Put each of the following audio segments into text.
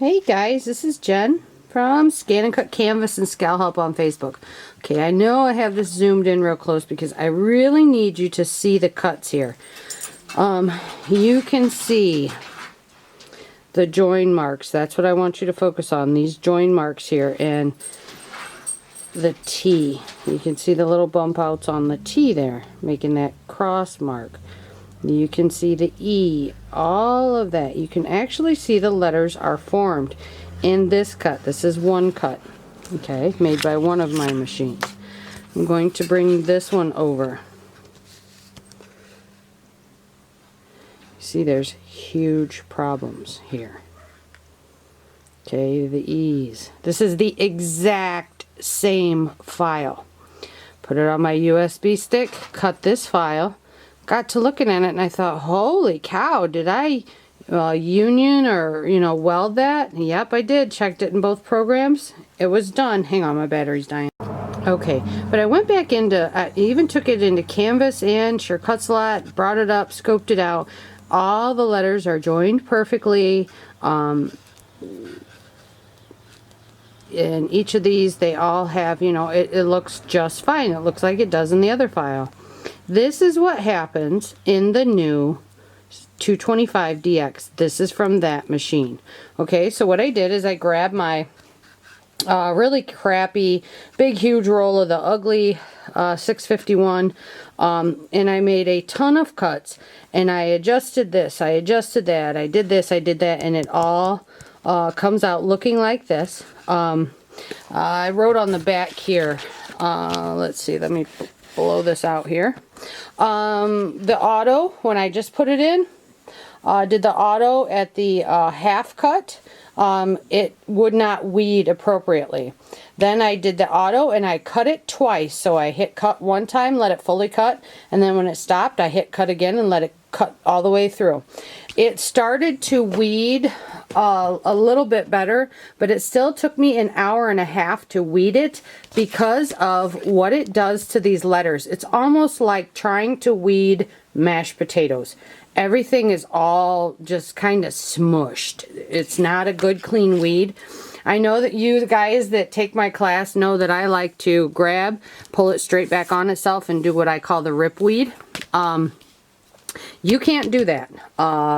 Hey guys, this is Jen from ScanNCut Canvas and Scal Help on Facebook. Okay, I know I have this zoomed in real close because I really need you to see the cuts here. You can see the join marks. That's what I want you to focus on, these join marks here, and the T. You can see the little bump outs on the T there, making that cross mark. You can see the E, all of that. You can actually see the letters are formed in this cut. This is one cut, okay, made by one of my machines. I'm going to bring this one over. See, there's huge problems here. Okay, the E's. This is the exact same file. Put it on my USB stick, cut this file. Got to looking at it and I thought, holy cow, did I union or weld that? Yep, I did. Checked it in both programs. It was done. Hang on, my battery's dying. Okay, but I went back into, I even took it into Canvas and ScanNCut a lot, brought it up, scoped it out. All the letters are joined perfectly. In each of these, they all have, it looks just fine. It looks like it does in the other file. This is what happens in the new 225DX. This is from that machine. Okay, so what I did is I grabbed my really crappy, big, huge roll of the ugly 651, and I made a ton of cuts, and I adjusted this, I adjusted that, I did this, I did that, and it all comes out looking like this. I wrote on the back here, let's see, let me blow this out here. The auto, when I just put it in, did the auto at the half cut, it would not weed appropriately. Then I did the auto and I cut it twice. So I hit cut one time, let it fully cut, and then when it stopped, I hit cut again and let it cut all the way through. It started to weed a little bit better, but it still took me an hour and a half to weed it because of what it does to these letters. It's almost like trying to weed mashed potatoes. Everything is all just kind of smushed. It's not a good clean weed. I know that you guys that take my class know that I like to grab, pull it straight back on itself and do what I call the rip weed. You can't do that.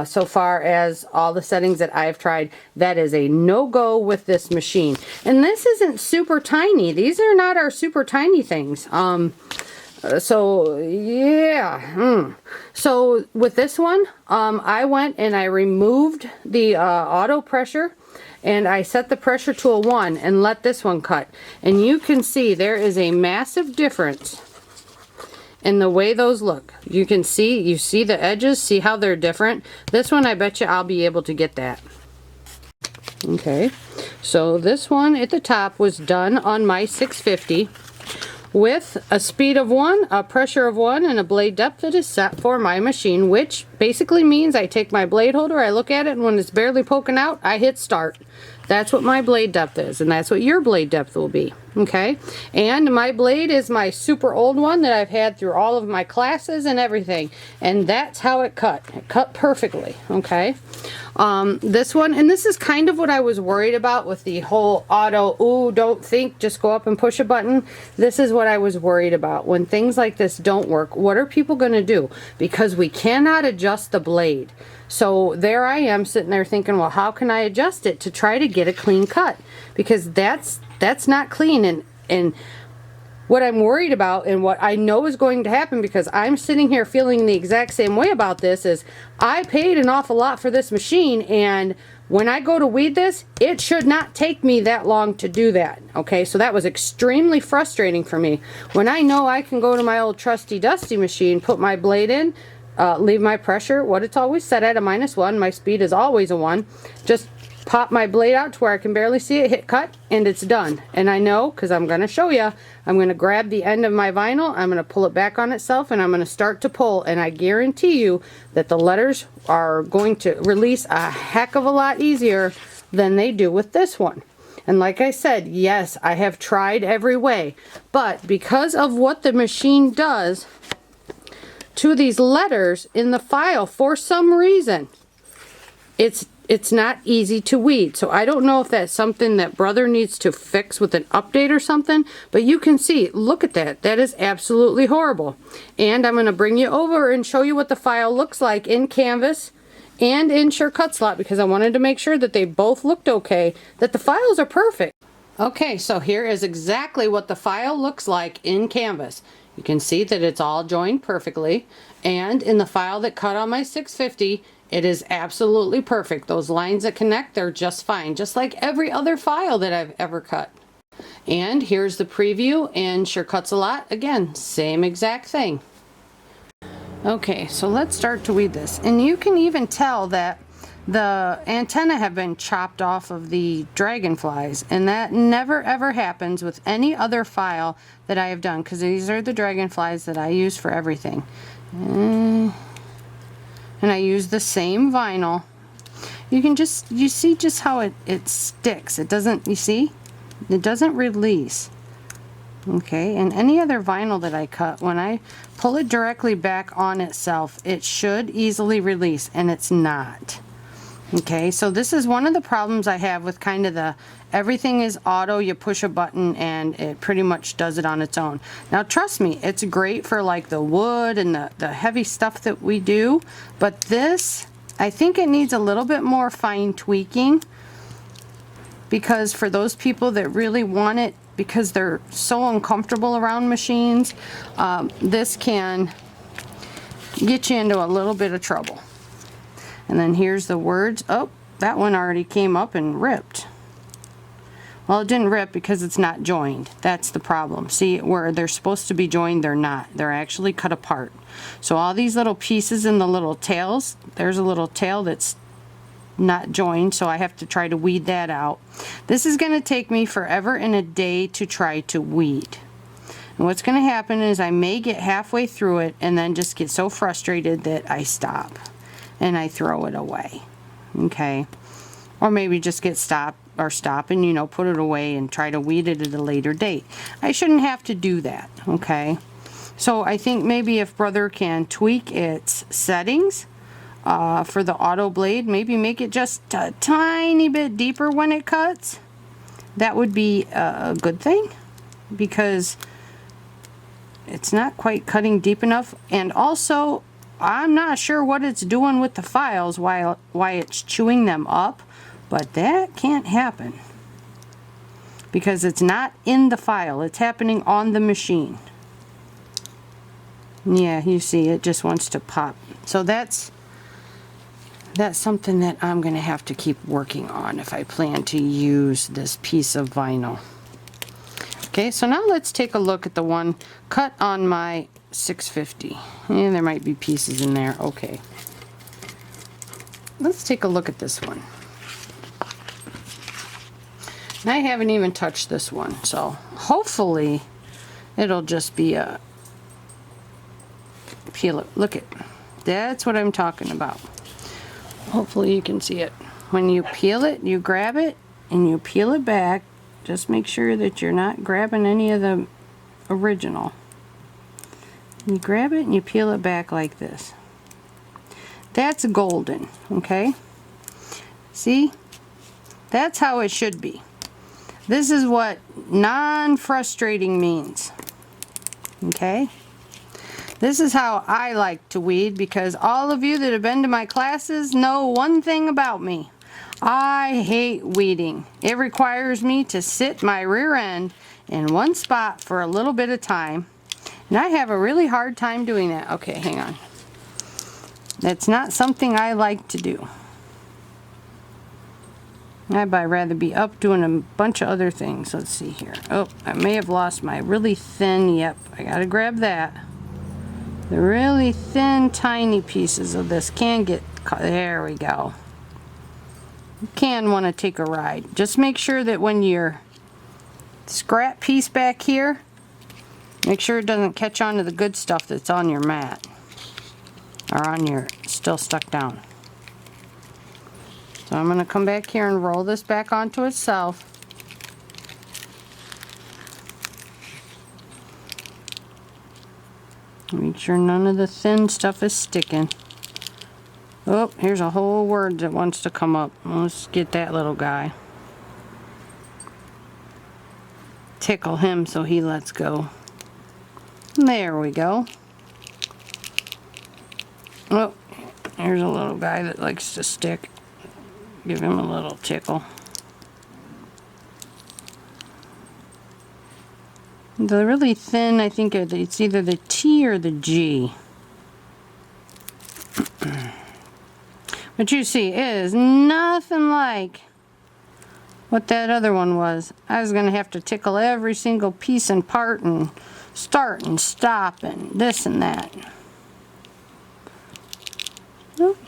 So far as all the settings that I've tried, that is a no-go with this machine. And this isn't super tiny. These are not our super tiny things. So yeah. So with this one, I went and I removed the auto pressure and I set the pressure to a 1 and let this one cut. And you can see there is a massive difference in the way those look. You can see, you see the edges, see how they're different. This one, I bet you I'll be able to get that. Okay, so this one at the top was done on my 650 with a speed of 1, a pressure of 1, and a blade depth that is set for my machine, which basically means I take my blade holder, I look at it, and when it's barely poking out, I hit start. That's what my blade depth is, and that's what your blade depth will be, okay? And my blade is my super old one that I've had through all of my classes and everything, and that's how it cut. It cut perfectly, okay? This one, and this is kind of what I was worried about with the whole auto, ooh, don't think, just go up and push a button. This is what I was worried about. When things like this don't work, what are people going to do? Because we cannot adjust the blade. So there I am sitting there thinking, well, how can I adjust it to try to get a clean cut? Because that's not clean. And what I'm worried about and what I know is going to happen, because I'm sitting here feeling the exact same way about this, is I paid an awful lot for this machine, and when I go to weed this, it should not take me that long to do that. Okay, so that was extremely frustrating for me. When I know I can go to my old trusty dusty machine, put my blade in, leave my pressure, what it's always set at, a -1. My speed is always a 1. Just pop my blade out to where I can barely see it, hit cut, and it's done. And I know, because I'm going to show you, I'm going to grab the end of my vinyl, I'm going to pull it back on itself, and I'm going to start to pull, and I guarantee you that the letters are going to release a heck of a lot easier than they do with this one. And like I said, yes, I have tried every way, but because of what the machine does to these letters in the file, for some reason, it's it's not easy to weed. So I don't know if that's something that brother needs to fix with an update or something, but you can see, look at that. That is absolutely horrible. And I'm going to bring you over and show you what the file looks like in Canvas and in ScanNCut slot, because I wanted to make sure that they both looked okay, that the files are perfect. Okay, so here is exactly what the file looks like in Canvas. You can see that it's all joined perfectly, and in the file that cut on my 650, it is absolutely perfect. Those lines that connect, they're just fine, just like every other file that I've ever cut. And here's the preview in ScanNCut slot. Again, same exact thing. Okay, so let's start to weed this. And you can even tell that the antennae have been chopped off of the dragonflies, and that never ever happens with any other file that I have done, because these are the dragonflies that I use for everything. And I use the same vinyl. You see just how it sticks. It doesn't, you see? It doesn't release. Okay, and any other vinyl that I cut, when I pull it directly back on itself, it should easily release, and it's not. Okay, so this is one of the problems I have with kind of the everything is auto. You push a button and it pretty much does it on its own. Now trust me, it's great for like the wood and the heavy stuff that we do, but this, I think it needs a little bit more fine tweaking, because for those people that really want it because they're so uncomfortable around machines, this can get you into a little bit of trouble. And then here's the words. Oh, that one already came up and ripped. Well, it didn't rip because it's not joined. That's the problem. See, where they're supposed to be joined, they're not. They're actually cut apart. So all these little pieces in the little tails, there's a little tail that's not joined, so I have to try to weed that out. This is going to take me forever and a day to try to weed. And what's going to happen is I may get halfway through it and then just get so frustrated that I stop and I throw it away. Okay, or maybe just get stop and, you know, put it away and try to weed it at a later date. I shouldn't have to do that. Okay, so I think maybe if brother can tweak its settings for the auto blade, maybe make it just a tiny bit deeper when it cuts, that would be a good thing, because it's not quite cutting deep enough. And also, I'm not sure what it's doing with the files, why it's chewing them up, but that can't happen because it's not in the file, it's happening on the machine. Yeah, you see, it just wants to pop. So that's something that I'm going to have to keep working on if I plan to use this piece of vinyl. Okay, so now let's take a look at the one cut on my 650. And there might be pieces in there. Okay. Let's take a look at this one. And I haven't even touched this one, so hopefully it'll just be a peel it. Look it. That's what I'm talking about. Hopefully you can see it. When you peel it, you grab it and you peel it back. Just make sure that you're not grabbing any of the original. You grab it and you peel it back like this. That's golden, okay? See? That's how it should be. This is what non-frustrating means. Okay? This is how I like to weed, because all of you that have been to my classes know one thing about me. I hate weeding. It requires me to sit my rear end in one spot for a little bit of time, and I have a really hard time doing that. Okay, hang on. That's not something I like to do. I'd rather be up doing a bunch of other things. Let's see here. Oh, I may have lost my really thin, yep, I gotta grab that. The really thin, tiny pieces of this can get cut. There we go. You can want to take a ride. Just make sure that when your scrap piece back here, make sure it doesn't catch on to the good stuff that's on your mat. Or on your, still stuck down. So I'm going to come back here and roll this back onto itself. Make sure none of the thin stuff is sticking. Oh, here's a whole word that wants to come up. Let's get that little guy. Tickle him so he lets go. There we go. Oh, here's a little guy that likes to stick. Give him a little tickle. The really thin, I think it's either the T or the G. But you see, it is nothing like what that other one was. I was going to have to tickle every single piece and part and start and stop and this and that. Oop.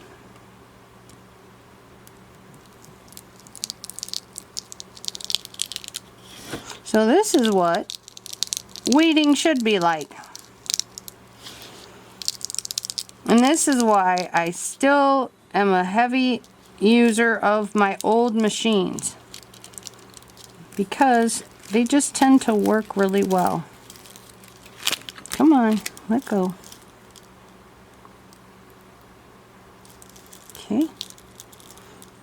So this is what weeding should be like. And this is why I still am a heavy user of my old machines, because they just tend to work really well. Come on, let go. Okay.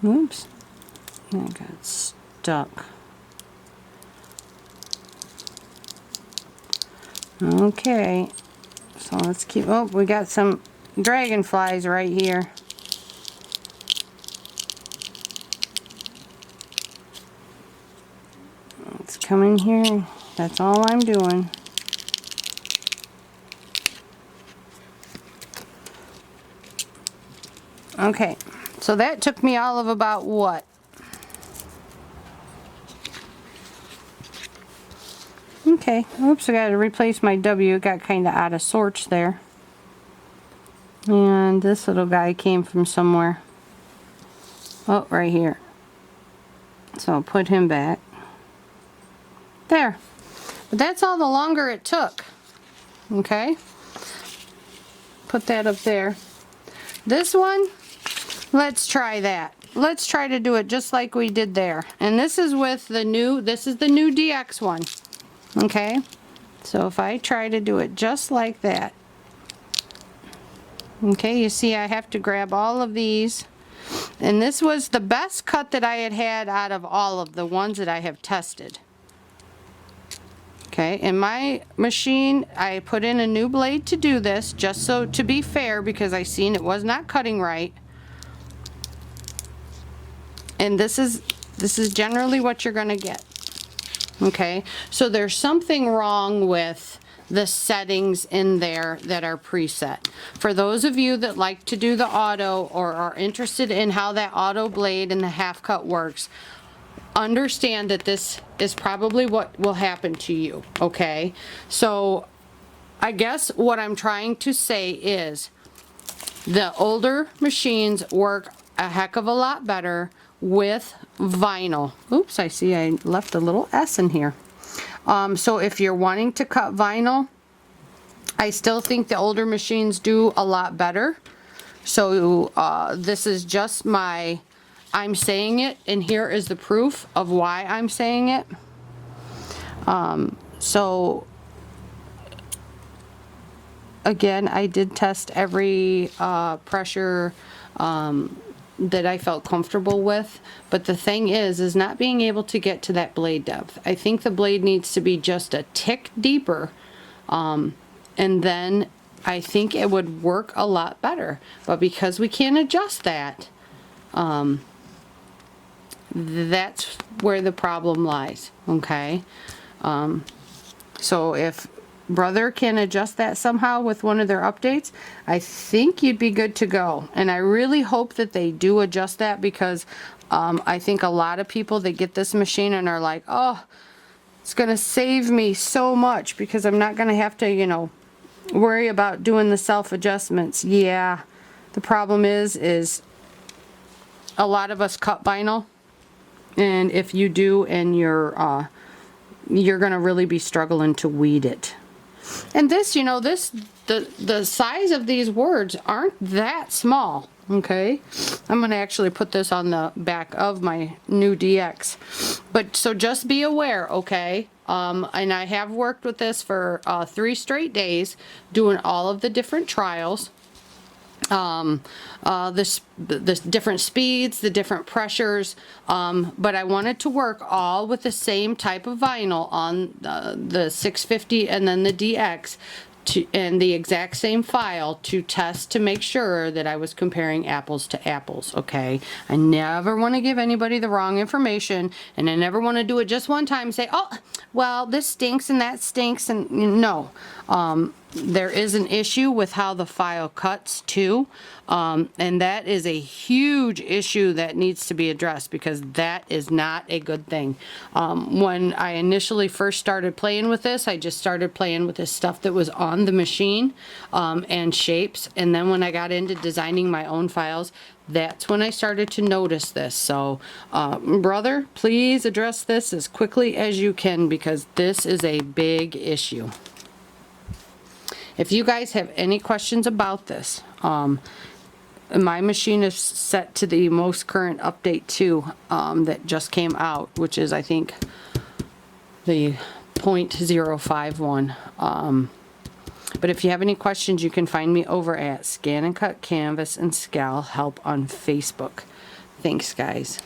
Oops. I got stuck. Okay. So let's keep, oh, we got some dragonflies right here. Let's come in here. That's all I'm doing. Okay, so that took me all of about what? Okay, oops, I got to replace my W. It got kind of out of sorts there. And this little guy came from somewhere. Oh, right here. So I'll put him back. There. But that's all the longer it took. Okay? Put that up there. This one, let's try that. Let's try to do it just like we did there. And this is with the new, this is the new DX one. Okay? So if I try to do it just like that. Okay, you see I have to grab all of these. And this was the best cut that I had had out of all of the ones that I have tested. Okay, in my machine, I put in a new blade to do this, just so to be fair, because I seen it was not cutting right. And this is generally what you're gonna get. Okay, so there's something wrong with the settings in there that are preset. For those of you that like to do the auto or are interested in how that auto blade and the half cut works, understand that this is probably what will happen to you. Okay, so I guess what I'm trying to say is the older machines work a heck of a lot better with vinyl. Oops, I see I left a little S in here. So if you're wanting to cut vinyl, I still think the older machines do a lot better. So this is just I'm saying it, and here is the proof of why I'm saying it. So again, I did test every pressure that I felt comfortable with, but the thing is not being able to get to that blade depth. I think the blade needs to be just a tick deeper, and then I think it would work a lot better. But because we can't adjust that, that's where the problem lies. Okay, so if Brother can adjust that somehow with one of their updates, I think you'd be good to go. And I really hope that they do adjust that, because I think a lot of people that get this machine and are like, oh, it's gonna save me so much because I'm not gonna have to, you know, worry about doing the self adjustments. Yeah, the problem is a lot of us cut vinyl, and if you do, and you're gonna really be struggling to weed it. And this, you know, the size of these words aren't that small. Okay, I'm going to actually put this on the back of my new DX. But so just be aware, okay? And I have worked with this for 3 straight days, doing all of the different trials. the different speeds, the different pressures, but I wanted to work all with the same type of vinyl on the 650 and then the DX and the exact same file to test to make sure that I was comparing apples to apples, okay? I never want to give anybody the wrong information, and I never want to do it just one time and say, oh, well, this stinks and that stinks, and no. There is an issue with how the file cuts too, and that is a huge issue that needs to be addressed because that is not a good thing. When I initially first started playing with this, I just started playing with this stuff that was on the machine and shapes, and then when I got into designing my own files, that's when I started to notice this. So, brother, please address this as quickly as you can because this is a big issue. If you guys have any questions about this, my machine is set to the most current update 2 that just came out, which is, I think, the 0.051. But if you have any questions, you can find me over at ScanNCut, Canvas, and Scal Help on Facebook. Thanks, guys.